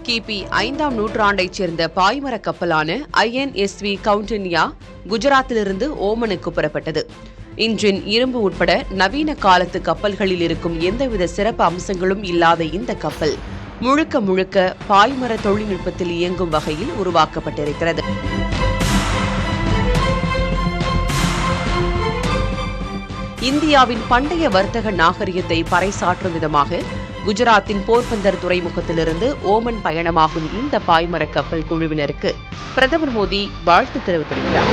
கிபி 5ஆம் நூற்றாண்டைச் சேர்ந்த பாய்மர கப்பலான INSV கவுண்டன்யா குஜராத்திலிருந்து ஓமனுக்கு புறப்பட்டது. இன்றின் இரும்பு உட்பட நவீன காலத்து கப்பல்களில் இருக்கும் எந்தவித சிறப்பு அம்சங்களும் இல்லாத இந்த கப்பல் முழுக்க முழுக்க பாய்மர தொழில்நுட்பத்தில் இயங்கும் வகையில் உருவாக்கப்பட்டிருக்கிறது. இந்தியாவின் பண்டைய வர்த்தக நாகரிகத்தை பறைசாற்றும் விதமாக குஜராத்தின் போர்பந்தர் துறைமுகத்திலிருந்து ஓமன் பயணமாகும் இந்த பாய்மர கப்பல் குழுவினருக்கு பிரதமர் மோடி வாழ்த்து தெரிவித்திருக்கிறார்.